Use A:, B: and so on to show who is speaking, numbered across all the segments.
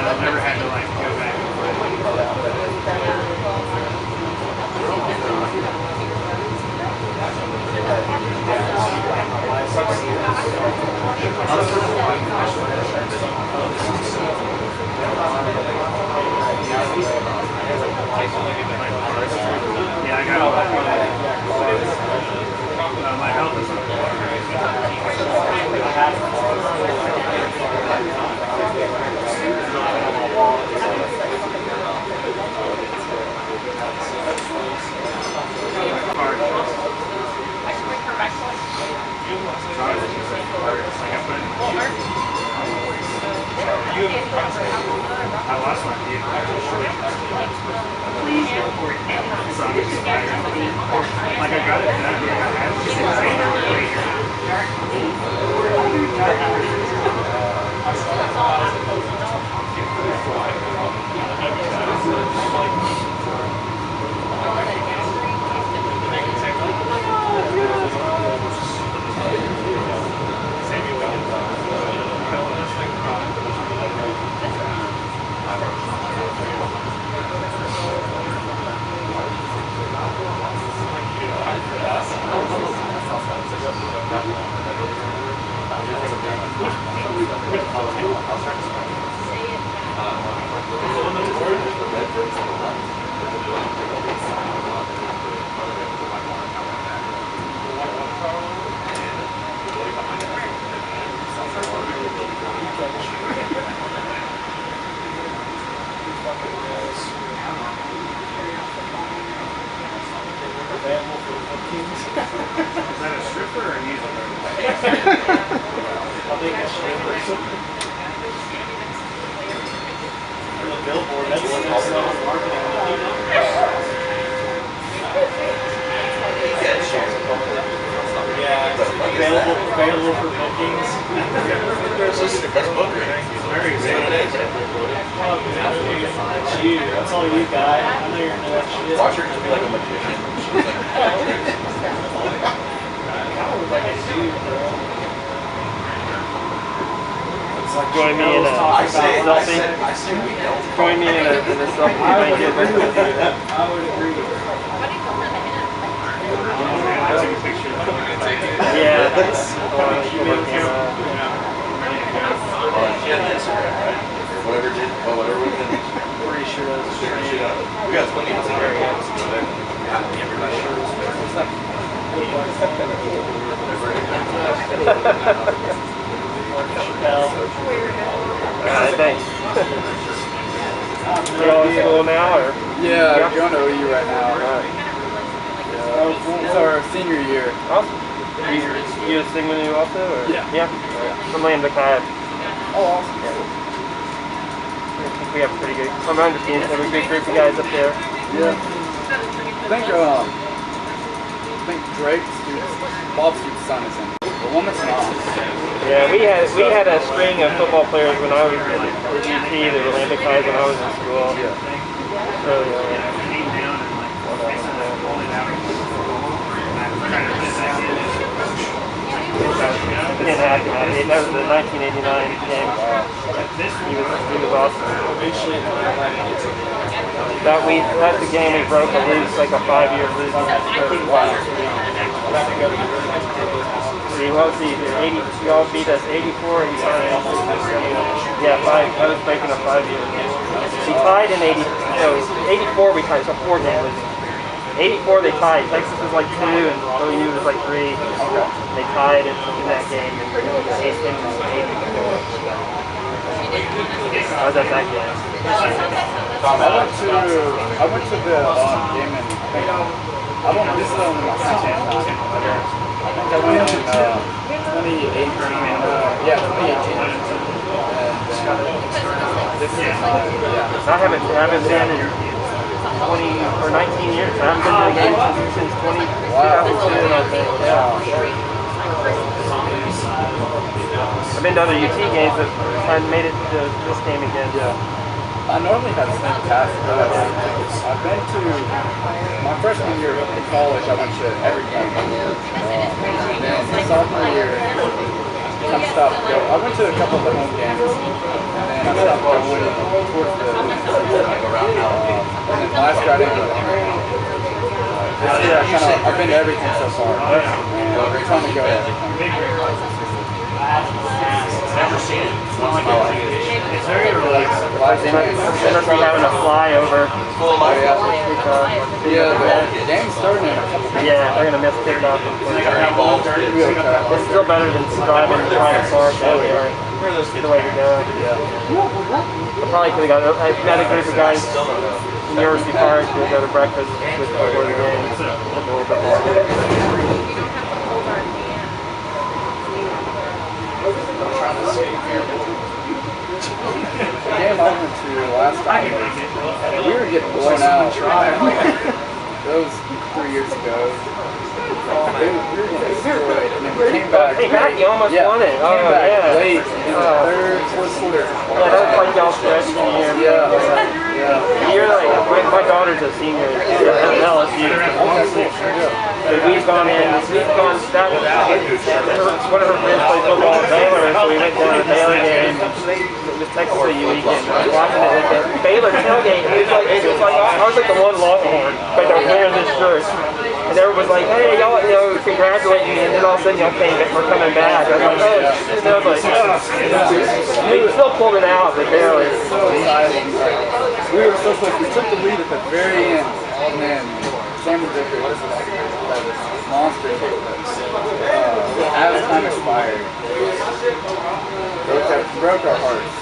A: I've never had to like go back. Yeah, I got all that. My health is I lost my vehicle. Like I got it done, I had Is that a stripper or a needle?
B: I think it's strippers. The billboard, that's what it's marketing. Yeah, available for bookings.
C: That's booker.
A: Very excited.
B: It's you. That's all you got. I know you're into that shit.
C: Watch her just be like a magician.
D: Join me in a selfie. Join me in a selfie.
B: I would agree.
D: Yeah.
C: She had an Instagram, right? Whatever did, whatever we can.
B: Pretty sure that's
C: We got 20 Instagram. Everybody
D: Alright, thanks. You all in school now, or?
E: Yeah, I'm going to OU right now. It's our senior year.
D: Awesome. You a Sigma new also, or?
E: Yeah.
D: I'm MLK.
E: Oh, awesome.
D: I think we have a pretty good, from my understanding, we have a good group of guys up there.
E: Yeah. I think Drake's Bob's son is in. The one that's not.
D: Yeah, we had a string of football players when I was at UT that were MLKs when I was in school.
E: Yeah.
D: So, didn't have to. That was the 1989 game. He was awesome. That's the game we broke a lose, like a 5-year losing streak. Well, see, 80, y'all beat us 84, 85. Yeah, 5. I was breaking a 5-year. We tied in 80. So 84 we tied, so 4 game losing. 84 they tied. Texas was like 2 and OU was like 3. They tied in that game. And I was at that game.
E: I went to the game and I don't know, this is only my second time. I think I went in 2018. Yeah, 2018.
D: I haven't been in 20 or 19 years. I haven't been to a game since 2002, I think. Yeah. I've been to other UT games, but I made it to this game again.
E: Yeah. I normally have sneak past, but I've been to my freshman year of college, I went to every game. And then sophomore year, I stopped going. I went to a couple of the home games, and then I stopped going towards the and then last year I didn't go to everything. This year I've been to everything so far, and I'm trying to go to everything.
B: Never seen it. It's very relaxed.
D: They must be having a flyover.
E: Yeah, the game's starting in a couple minutes.
D: Yeah, they're gonna miss kickoff. It's still better than driving to try to park out there. It's the way to go. I probably could have got. I met a group of guys in University Park to go to breakfast with before the game. It's a little bit more.
E: The game I went to last time, we were getting blown out. That was 3 years ago. We were getting destroyed, and then we came back.
D: Hey, Matt, you almost won it.
E: Came back late in the third, fourth quarter.
D: Yeah, that was like y'all freshman year.
E: Yeah.
D: You're like, my daughter's a senior at LSU. So we've gone in, one of her friends played football at Baylor, so we went down to the Baylor game. It was Texas A&M weekend. I was watching it at the Baylor tailgate, and it was like I was like the one Longhorn, but they're wearing this shirt. And everyone was like, hey, y'all, congratulate me, and then all of a sudden y'all we're coming back. I was like, oh, and I was like, we still pulled it out, but barely.
E: So exciting. We were so close. We took the lead at the very end, and then Cameron Dicker was that monster kick as time expired. Broke our hearts.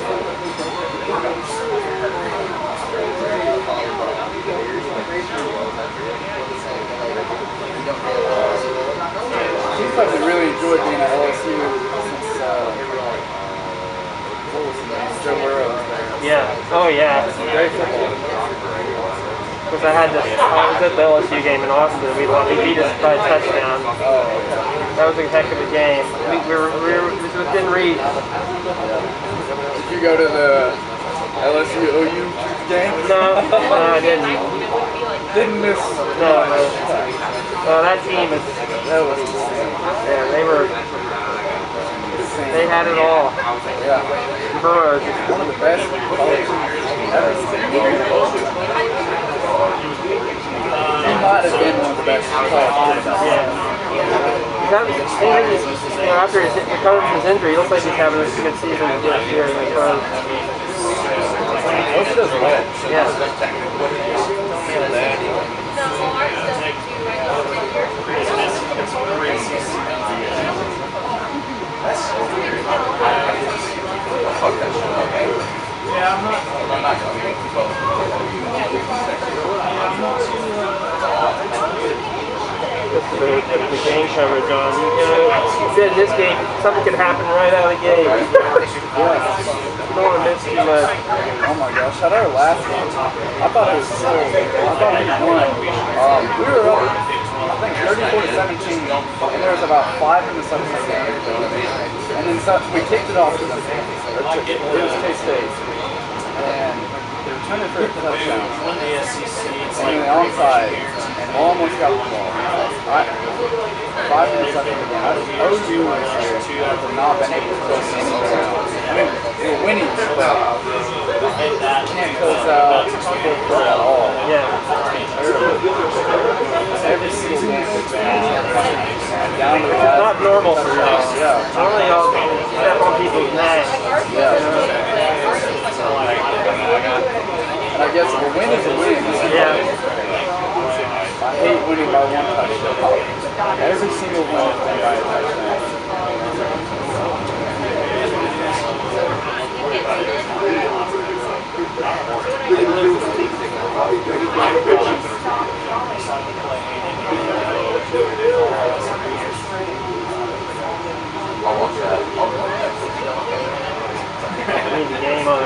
E: Seems like we really enjoyed being at LSU since Joe Burrow was there.
D: Yeah. Oh yeah.
E: Great football.
D: Because I was at the LSU game in Austin. We beat us by a touchdown.
E: Oh, okay.
D: That was a heck of a game. We were within reach.
E: Did you go to the LSU OU game?
D: No, I didn't.
E: Didn't miss.
D: No. That team is.
E: That was insane.
D: Yeah, they had it all.
E: Yeah.
D: Burrow.
E: One of the best college ever. He might have been one of the best college.
D: Yeah. After he recovered from his injury, he looks like he's having a good season this year in the pros.
E: Most does well.
D: Yeah.
C: Fuck that shit, okay?
A: Yeah, I'm not.
C: I'm not going
D: The game coverage on. He said in this game, something could happen right out of the gate.
E: Yeah.
D: You don't want to miss too much.
E: Oh my gosh, at our last game, I thought it was so. I thought we won. We were up, I think 34-17, and there was about 5 minutes left in the game. And then we kicked it off to them. It was K-State. And they were turning for a touchdown. And then onside, and almost got the ball. 5 minutes left in the game. OU was here. Have not been able to close anywhere. I mean, we were winning, but can't close out at all.
D: Yeah.
E: Every single game was down to the
D: It's not normal for y'all.
E: Yeah.
D: Normally y'all step on people's necks.
E: Yeah. And I guess a win is a win.
D: Yeah.
E: I hate winning by one touchdown. Every single win is won by a touchdown.
C: I'll watch that.
D: I need the game on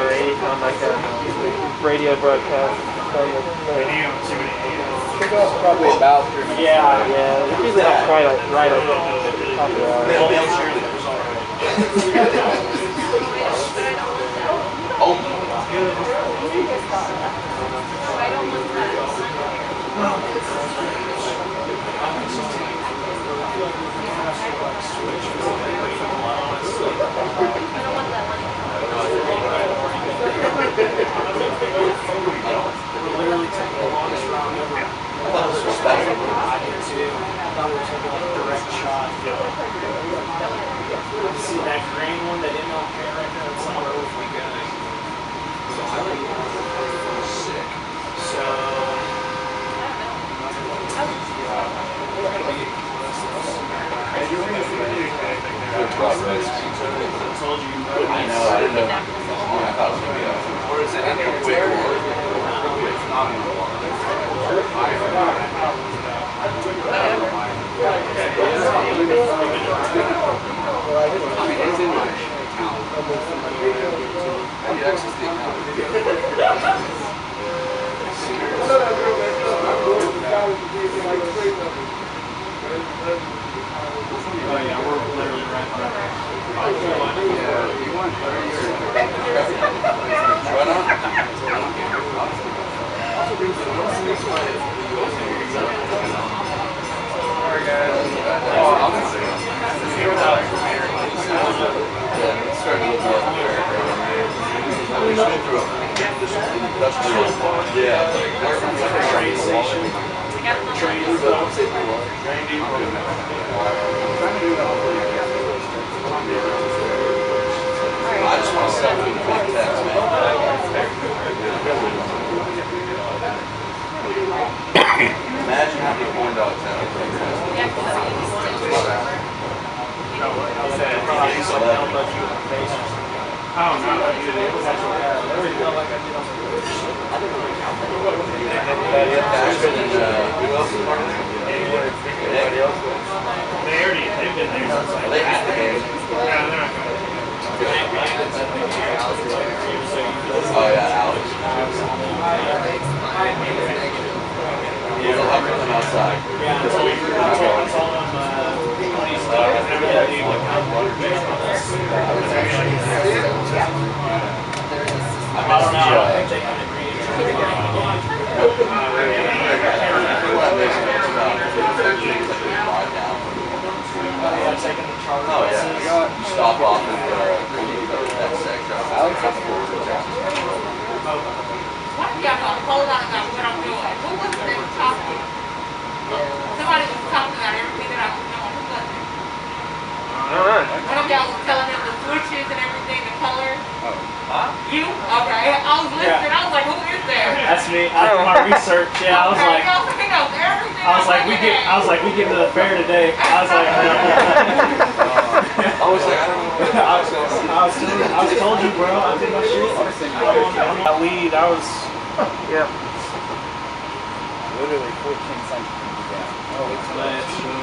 D: like a radio broadcast.
E: Kickoff's probably about 3 minutes.
D: Yeah. It's usually not quite right at the top of the hour.
A: Literally took the longest round ever.
C: I thought it was special.
A: I did too. I thought we were taking like a direct shot. See that green one, that MLK right there, that's somewhere over we go.
C: Sick.
A: So
C: Good progress.
A: I told you.
C: I know, I didn't know. I thought it was going to be a... Or is it in a quick or? It's not in the water. I mean, it's in my account. How do you access the account?
A: Oh yeah, we're literally right on.
C: Yeah, you want 30 or... Run on? Alright guys. Oh, I'm yeah, it's starting to look more American. We went through a industrial farm. Yeah. Like a train station. Train depot. Train I just want to sell through the big text, man. Imagine how many corn dogs have in big text.
A: Oh no,
C: Ashton and who else is part of it? Anybody else?
A: they've been there since like.
C: They had the game.
A: Yeah, they're not going.
C: Oh yeah, Alex. Yeah, we'll have to come outside.
A: Yeah, I told them when he's done and everything, like I don't know, I don't think they can agree.
C: Oh yeah, you stop off and that section.
F: Why do y'all know? Hold on about what I'm doing. Who was it that was talking? Somebody was talking about everything that I was doing. Who was it? One of y'all was telling them the switches and everything, the colors.
B: Huh?
F: You? Okay. I was listening. I was like, who is that?
A: That's me. I did my research. Yeah, I was
F: Okay,
A: like,
F: he knows everything.
A: I was like, we get to the fair today. I was like,
C: I was like, I don't know.
A: I was told you, bro. I did my shit. I lead. I was.
D: Yeah.
E: Literally 14 cents to be down. Oh,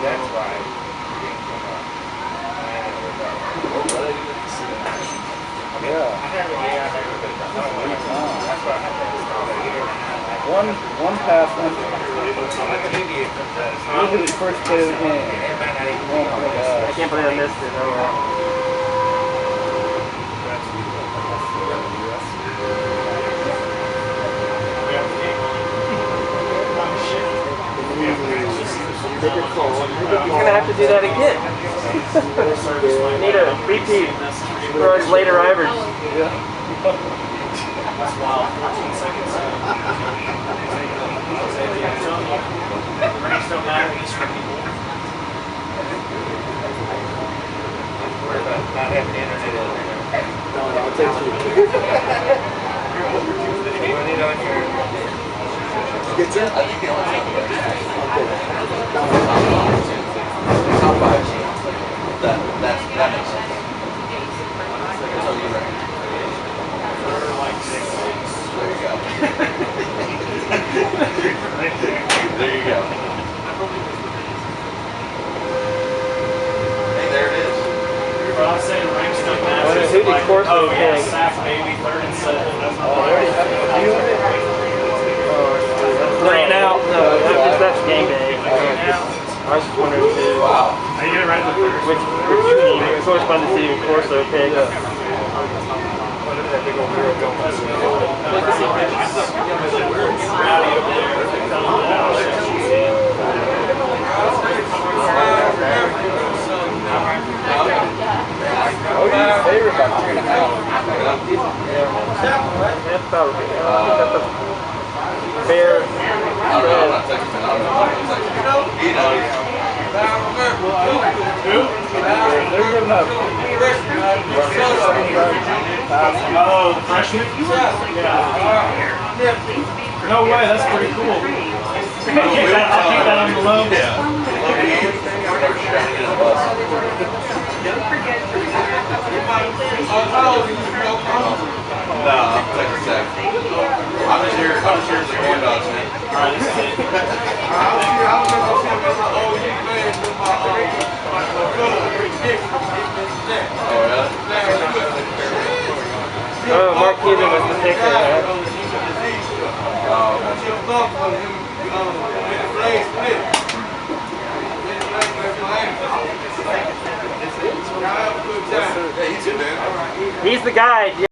E: that's right. Yeah. One pass, one. Literally first play of the game. Oh my god.
D: I can't believe I missed it. Oh, well. He's gonna have to do that again. I need a repeat for us later Ivers.
E: Yeah.
A: That's wild. 14 seconds. Ranks don't matter. He's for people.
B: Worry about not having internet over there.
E: I'll take you.
B: What do you know in your...
C: Get in? I think the only top five. That makes sense. So you're right.
A: Like 6'6".
C: There you go.
A: Right there.
C: There you go. Hey, there it is.
A: Well, I say ranks don't matter.
D: What is who did course
A: Oh
D: with
A: yeah,
D: Peg?
A: sack baby, 3rd and 7. That's not
E: Already have a view of it?
D: Laying out. No, that's game day. I was just wondering too.
C: Wow.
A: Are you gonna ride the first?
D: Which team? It's always fun to see in Corso pick.
A: Rowdy over there.
E: they're giving up.
A: Oh, the freshman? Yeah. No way, that's pretty cool. I'll keep that on the low.
C: Nah, I'm taking a sec. I'm just here as a boy dogs, man. Oh, yeah?
D: Oh, Mark Cuban was the picker, man.
C: Oh, okay.
D: He's the guy.